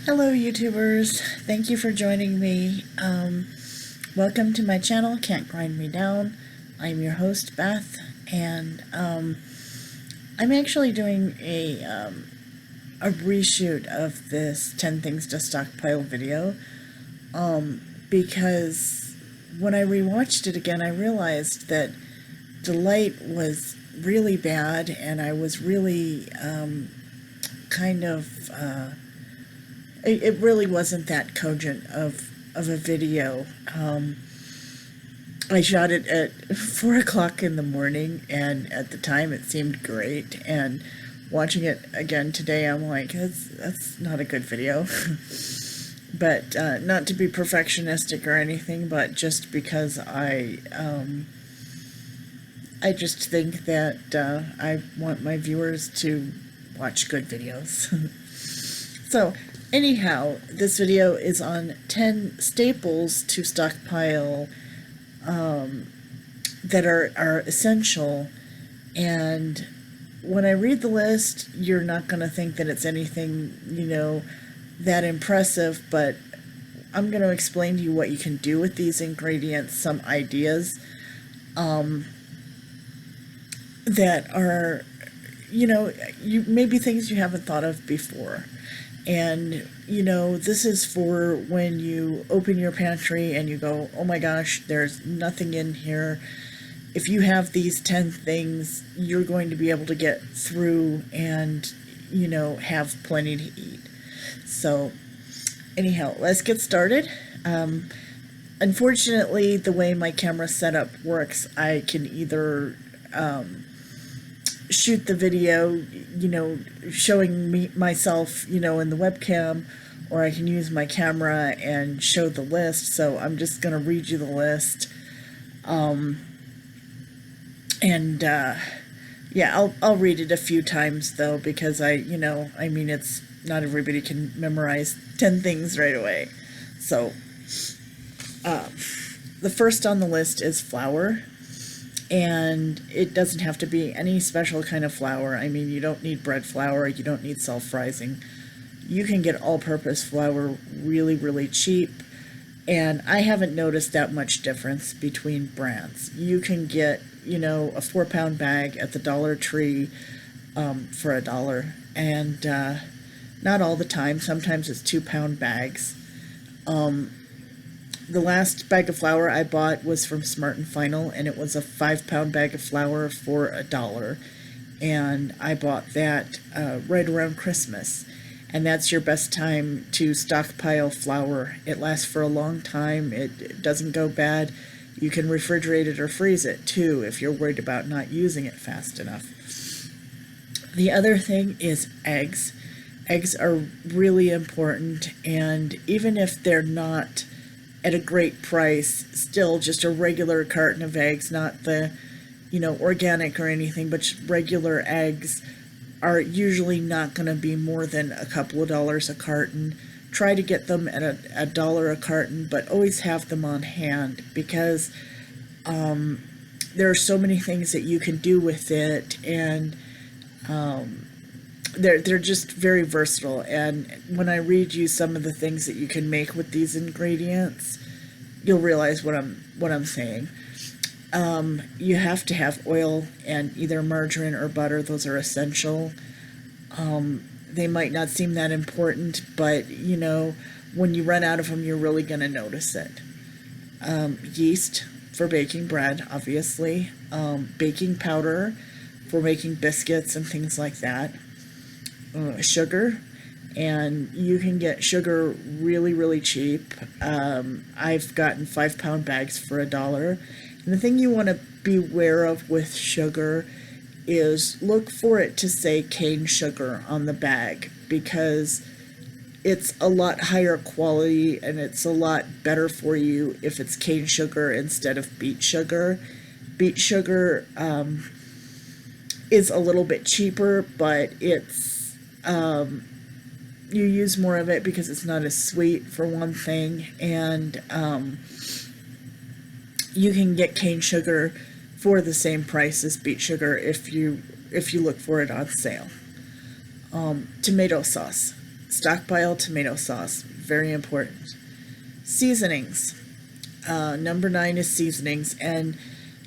Hello YouTubers, thank you for joining me. Welcome to my channel, Can't Grind Me Down. I'm your host Beth, and I'm actually doing a reshoot of this 10 Things to Stockpile video because when I rewatched it again I realized that the light was really bad and I was really it really wasn't that cogent of a video. I shot it at 4 o'clock in the morning, and at the time it seemed great, and watching it again today I'm like, that's not a good video. But not to be perfectionistic or anything, but just because I just think that I want my viewers to watch good videos. So anyhow, this video is on 10 staples to stockpile that are essential, and when I read the list you're not going to think that it's anything, that impressive, but I'm going to explain to you what you can do with these ingredients, some ideas that are, maybe things you haven't thought of before. And, this is for when you open your pantry and you go, oh my gosh, there's nothing in here. If you have these 10 things, you're going to be able to get through and, have plenty to eat. So, anyhow, let's get started. Unfortunately, the way my camera setup works, I can either shoot the video, showing myself, in the webcam, or I can use my camera and show the list. So I'm just going to read you the list. Yeah, I'll read it a few times though, because it's not everybody can memorize 10 things right away. So the first on the list is flour. And it doesn't have to be any special kind of flour. I mean, you don't need bread flour, you don't need self-rising. You can get all-purpose flour really, really cheap, and I haven't noticed that much difference between brands. You can get, a 4-pound bag at the Dollar Tree for $1, and not all the time. Sometimes it's 2-pound bags. The last bag of flour I bought was from Smart and Final, and it was a 5-pound bag of flour for $1. And I bought that right around Christmas. And that's your best time to stockpile flour. It lasts for a long time. It doesn't go bad. You can refrigerate it or freeze it too if you're worried about not using it fast enough. The other thing is eggs. Eggs are really important, and even if they're not at a great price, still just a regular carton of eggs, not the, organic or anything, but just regular eggs are usually not going to be more than a couple of dollars a carton. Try to get them at a dollar a carton, but always have them on hand, because there are so many things that you can do with it, and they're just very versatile. And when I read you some of the things that you can make with these ingredients, you'll realize what I'm saying. You have to have oil and either margarine or butter. Those are essential. They might not seem that important, but when you run out of them, you're really going to notice it. Yeast for baking bread, obviously. Baking powder for making biscuits and things like that. Sugar, and you can get sugar really, really cheap. I've gotten 5-pound bags for $1. And the thing you want to beware of with sugar is look for it to say cane sugar on the bag, because it's a lot higher quality and it's a lot better for you if it's cane sugar instead of beet sugar. Beet sugar is a little bit cheaper, but it's you use more of it because it's not as sweet, for one thing, and you can get cane sugar for the same price as beet sugar if you look for it on sale. Tomato sauce. Stockpile tomato sauce, very important. Seasonings. Number 9 is seasonings, and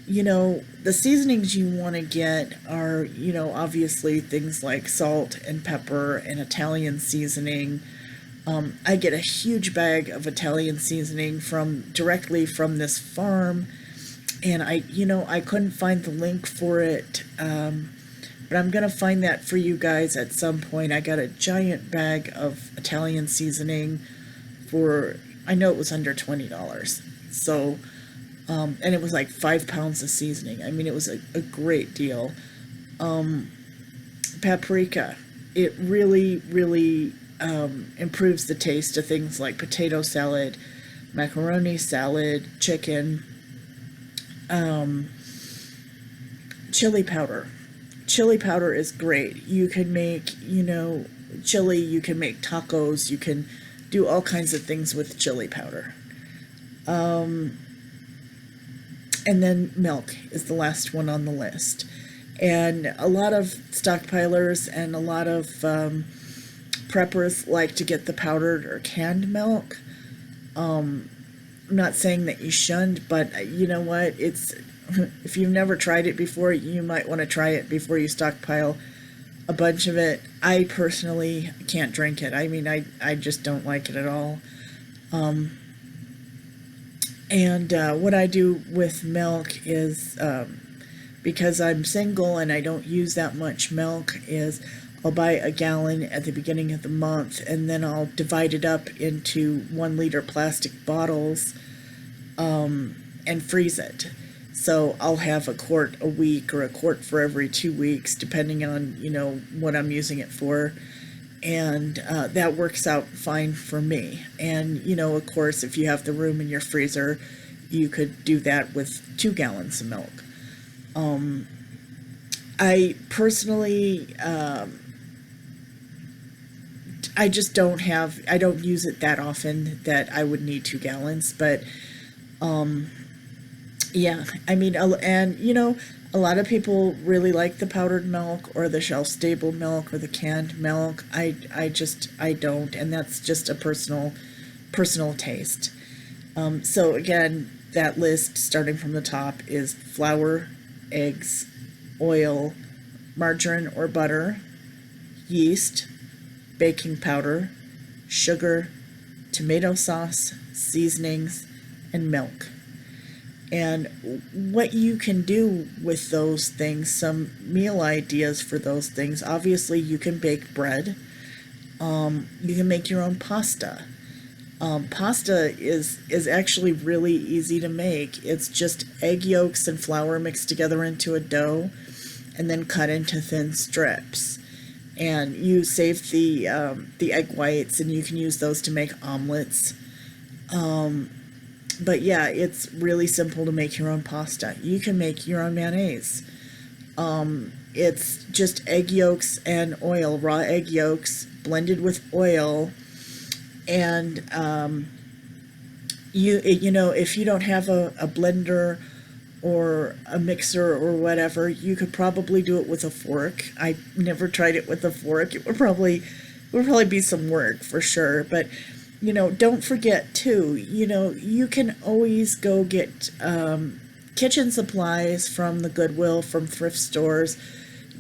the seasonings you want to get are, obviously things like salt and pepper and Italian seasoning. I get a huge bag of Italian seasoning directly from this farm, and I couldn't find the link for it, but I'm gonna find that for you guys at some point. I got a giant bag of Italian seasoning for, I know it was under $20, so and it was like 5 pounds of seasoning. I mean, it was a great deal. Paprika, it really improves the taste of things like potato salad, macaroni salad, chicken. Chili powder. Chili powder is great. You can make, chili, you can make tacos, you can do all kinds of things with chili powder. And then milk is the last one on the list. And a lot of stockpilers and a lot of preppers like to get the powdered or canned milk. I'm not saying that you shouldn't, but you know what? If you've never tried it before, you might want to try it before you stockpile a bunch of it. I personally can't drink it. I mean, I just don't like it at all. And what I do with milk is, because I'm single and I don't use that much milk, is I'll buy a gallon at the beginning of the month, and then I'll divide it up into 1 liter plastic bottles, and freeze it. So I'll have a quart a week or a quart for every 2 weeks, depending on, what I'm using it for. And that works out fine for me. And, of course, if you have the room in your freezer, you could do that with 2 gallons of milk. I personally, I don't use it that often that I would need 2 gallons, but, yeah, I mean, and, a lot of people really like the powdered milk or the shelf-stable milk or the canned milk. I don't, and that's just a personal taste. So again, that list, starting from the top, is flour, eggs, oil, margarine or butter, yeast, baking powder, sugar, tomato sauce, seasonings, and milk. And what you can do with those things, some meal ideas for those things. Obviously, you can bake bread. You can make your own pasta. Pasta is actually really easy to make. It's just egg yolks and flour mixed together into a dough and then cut into thin strips. And you save the egg whites, and you can use those to make omelets. But yeah, it's really simple to make your own pasta. You can make your own mayonnaise. It's just egg yolks and oil, raw egg yolks blended with oil. And if you don't have a blender or a mixer or whatever, you could probably do it with a fork. I never tried it with a fork. It would probably be some work for sure, but don't forget too, you can always go get kitchen supplies from the Goodwill, from thrift stores.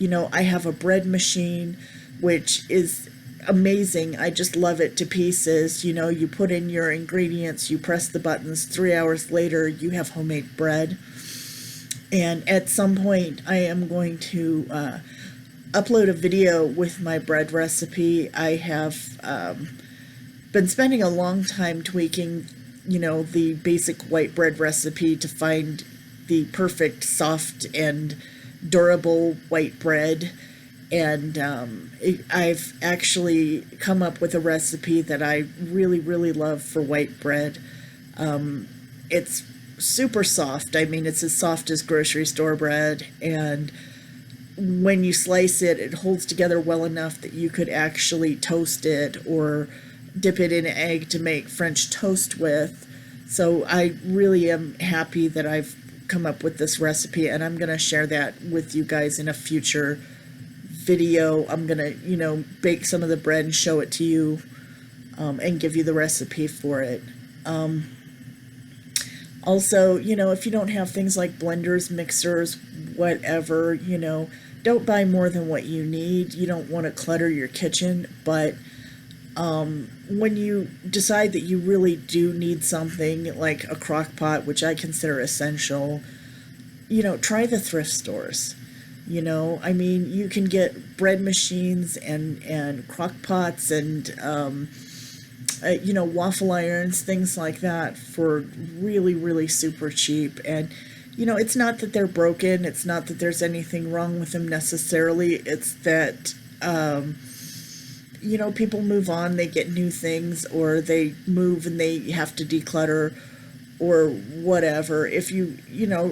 I have a bread machine, which is amazing. I just love it to pieces. You put in your ingredients, you press the buttons, 3 hours later, you have homemade bread. And at some point, I am going to upload a video with my bread recipe. I have been spending a long time tweaking, the basic white bread recipe to find the perfect soft and durable white bread. And I've actually come up with a recipe that I really, really love for white bread. It's super soft. I mean, it's as soft as grocery store bread. And when you slice it, it holds together well enough that you could actually toast it or dip it in egg to make French toast with. So I really am happy that I've come up with this recipe, and I'm going to share that with you guys in a future video, I'm gonna, bake some of the bread and show it to you, and give you the recipe for it. Also, if you don't have things like blenders, mixers, whatever, don't buy more than what you need. You don't want to clutter your kitchen, but when you decide that you really do need something like a crock pot, which I consider essential, try the thrift stores. You can get bread machines and crock pots and, waffle irons, things like that for really, really super cheap. And, it's not that they're broken. It's not that there's anything wrong with them necessarily. It's that, people move on, they get new things, or they move and they have to declutter or whatever. If you,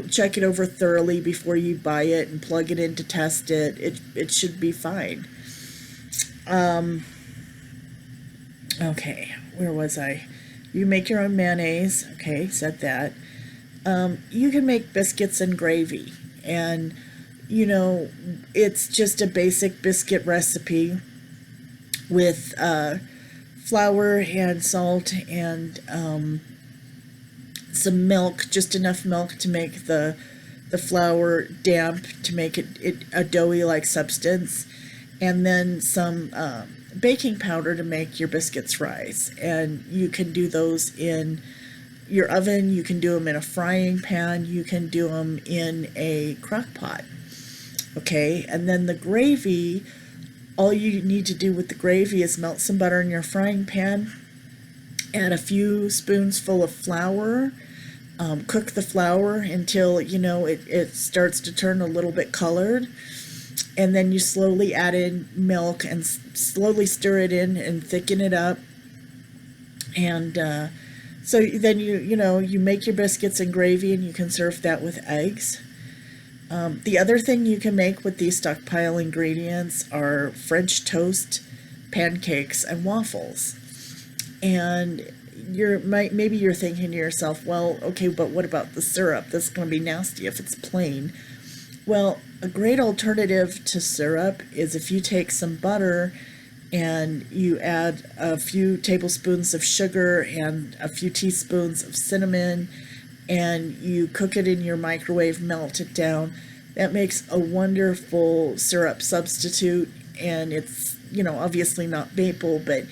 check it over thoroughly before you buy it and plug it in to test it, it should be fine. Okay, where was I? You make your own mayonnaise. Okay, said that. You can make biscuits and gravy. And, it's just a basic biscuit recipe with flour and salt and some milk, just enough milk to make the flour damp, to make it a doughy like substance, and then some baking powder to make your biscuits rise. And you can do those in your oven, you can do them in a frying pan, you can do them in a crock pot. Okay, and then the gravy, all you need to do with the gravy is melt some butter in your frying pan, add a few spoonsful of flour, cook the flour until, it starts to turn a little bit colored, and then you slowly add in milk and slowly stir it in and thicken it up. And so then you make your biscuits and gravy, and you can serve that with eggs. The other thing you can make with these stockpile ingredients are French toast, pancakes, and waffles. And maybe you're thinking to yourself, well, okay, but what about the syrup? That's going to be nasty if it's plain. Well, a great alternative to syrup is if you take some butter and you add a few tablespoons of sugar and a few teaspoons of cinnamon, and you cook it in your microwave, melt it down. That makes a wonderful syrup substitute, and it's, obviously not maple, but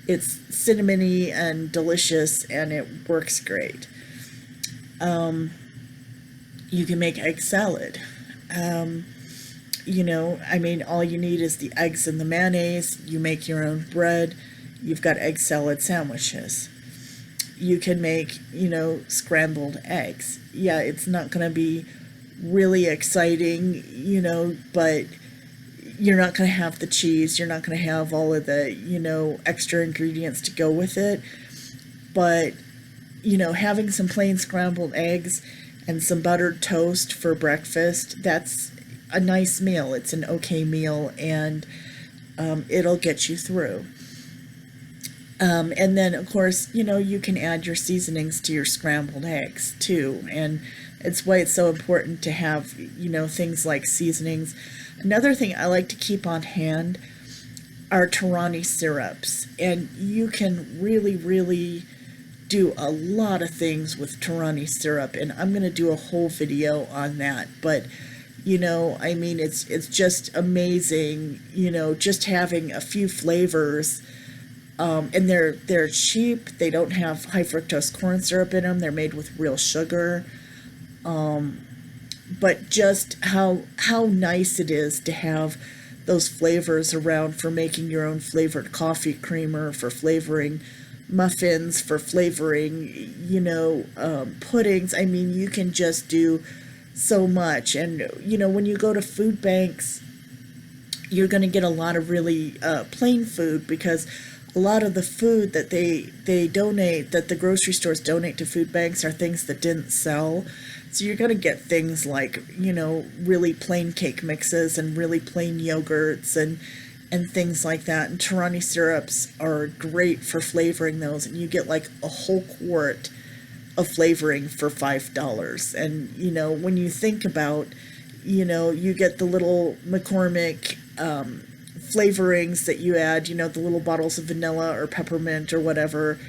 it's cinnamony and delicious, and it works great. You can make egg salad. All you need is the eggs and the mayonnaise. You make your own bread. You've got egg salad sandwiches. You can make, scrambled eggs. Yeah, it's not going to be really exciting, but you're not going to have the cheese. You're not going to have all of the, extra ingredients to go with it. But, having some plain scrambled eggs and some buttered toast for breakfast, that's a nice meal. It's an okay meal, and it'll get you through. And then, of course, you can add your seasonings to your scrambled eggs, too. And it's why it's so important to have, things like seasonings. Another thing I like to keep on hand are Torani syrups. And you can really, really do a lot of things with Torani syrup. And I'm going to do a whole video on that. But, it's just amazing, just having a few flavors. And they're cheap. They don't have high fructose corn syrup in them. They're made with real sugar. But just how nice it is to have those flavors around for making your own flavored coffee creamer, for flavoring muffins, for flavoring, puddings. You can just do so much. And, when you go to food banks, you're going to get a lot of really plain food, because a lot of the food that they donate, that the grocery stores donate to food banks, are things that didn't sell. So you're going to get things like, really plain cake mixes and really plain yogurts and things like that. And Torani syrups are great for flavoring those. And you get like a whole quart of flavoring for $5. And, when you think about, you get the little McCormick flavorings that you add, you know, the little bottles of vanilla or peppermint or whatever,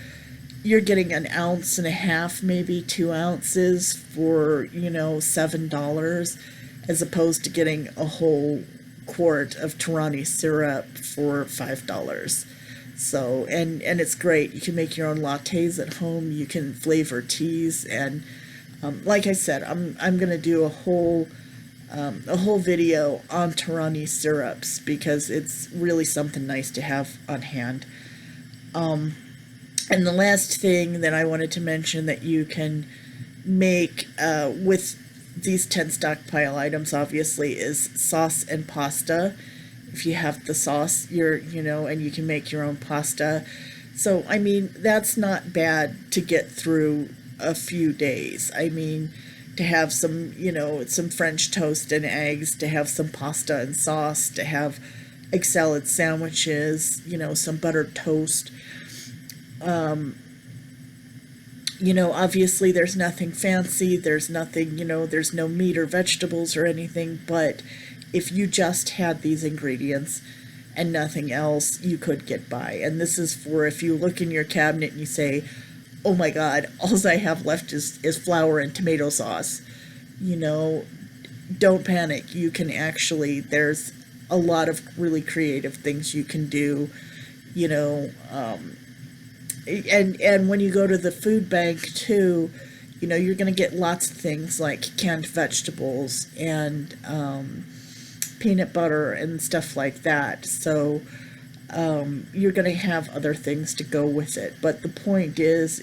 you're getting an ounce and a half, maybe 2 ounces for, you know, $7, as opposed to getting a whole quart of Torani syrup for $5. So, and it's great. You can make your own lattes at home. You can flavor teas, and like I said, I'm gonna do a whole video on Torani syrups because it's really something nice to have on hand. And the last thing that I wanted to mention that you can make with these 10 stockpile items, obviously, is sauce and pasta. If you have the sauce, you know, and you can make your own pasta. So, I mean, that's not bad to get through a few days. I mean, to have some, you know, some French toast and eggs, to have some pasta and sauce, to have egg salad sandwiches, you know, some buttered toast. You know, obviously there's nothing fancy, there's nothing, you know, there's no meat or vegetables or anything, but if you just had these ingredients and nothing else, you could get by. And this is for if you look in your cabinet and you say, oh my God, all I have left is flour and tomato sauce. You know, don't panic. You can actually, there's a lot of really creative things you can do, you know, and when you go to the food bank too, you know, you're going to get lots of things like canned vegetables and peanut butter and stuff like that. So you're going to have other things to go with it. But the point is,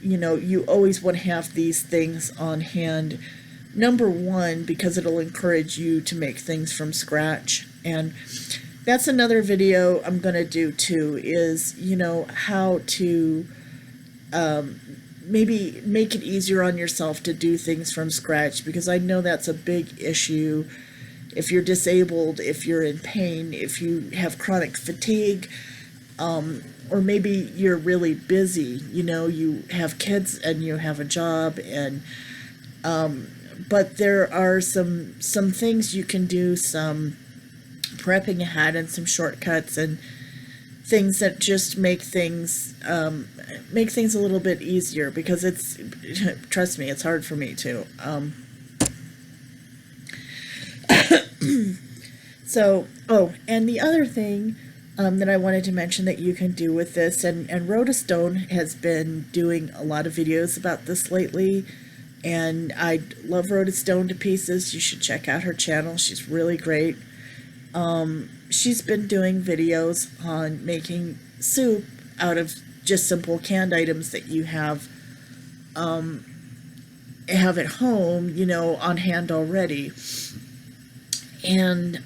you know, you always want to have these things on hand. Number one, because it'll encourage you to make things from scratch. And that's another video I'm going to do too, is, you know, how to maybe make it easier on yourself to do things from scratch, because I know that's a big issue. If you're disabled, if you're in pain, if you have chronic fatigue, or maybe you're really busy, you know, you have kids and you have a job, and but there are some things you can do, some prepping ahead and some shortcuts and things that just make things a little bit easier, because it's, trust me, it's hard for me too. So, oh, and the other thing that I wanted to mention that you can do with this, and Rhoda Stone has been doing a lot of videos about this lately, and I love Rhoda Stone to pieces. You should check out her channel. She's really great. She's been doing videos on making soup out of just simple canned items that you have at home, you know, on hand already. And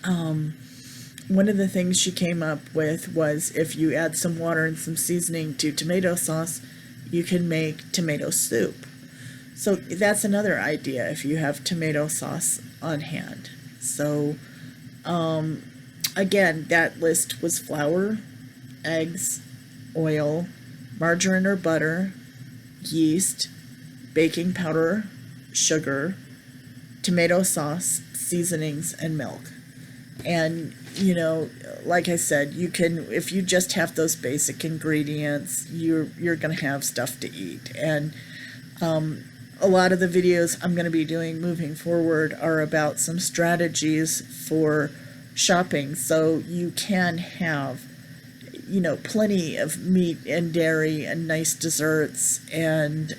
one of the things she came up with was, if you add some water and some seasoning to tomato sauce, you can make tomato soup. So that's another idea if you have tomato sauce on hand. So again, that list was flour, eggs, oil, margarine or butter, yeast, baking powder, sugar, tomato sauce, seasonings, and milk. And, you know, like I said, you can, if you just have those basic ingredients, you're going to have stuff to eat. And a lot of the videos I'm going to be doing moving forward are about some strategies for shopping, so you can have, you know, plenty of meat and dairy and nice desserts, and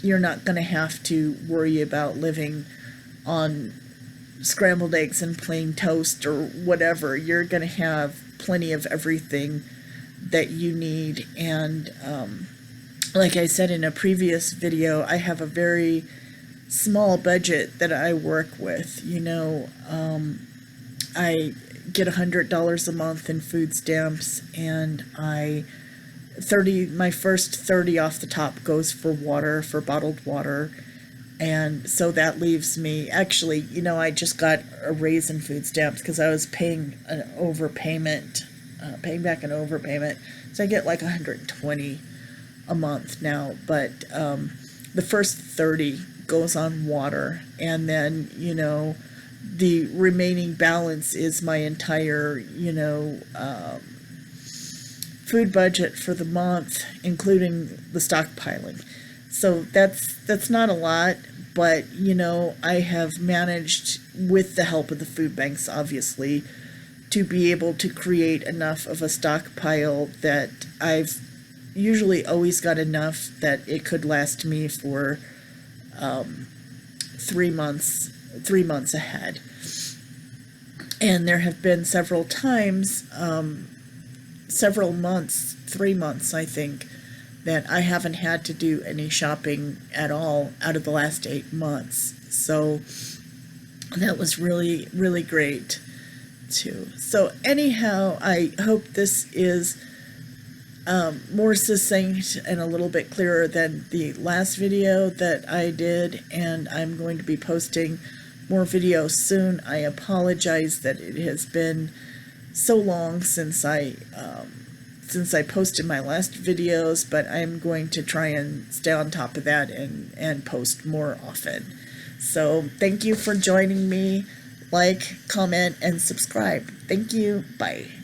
you're not going to have to worry about living on scrambled eggs and plain toast or whatever. You're going to have plenty of everything that you need. And like I said in a previous video, I have a very small budget that I work with. You know, I get $100 a month in food stamps, and my first 30 off the top goes for water, for bottled water. And so that leaves me, actually, you know, I just got a raise in food stamps because I was paying an overpayment, paying back an overpayment. So I get like $120 a month now, but the first 30 goes on water, and then, you know, the remaining balance is my entire, food budget for the month, including the stockpiling. So that's not a lot, but I have managed, with the help of the food banks, obviously, to be able to create enough of a stockpile that I've usually always got enough that it could last me for 3 months ahead. And there have been several times, several months, 3 months, I think, that I haven't had to do any shopping at all out of the last 8 months. So that was really, really great too. So anyhow, I hope this is more succinct and a little bit clearer than the last video that I did, and I'm going to be posting more videos soon. I apologize that it has been so long since I posted my last videos, but I'm going to try and stay on top of that and post more often. So thank you for joining me. Like, comment, and subscribe. Thank you. Bye.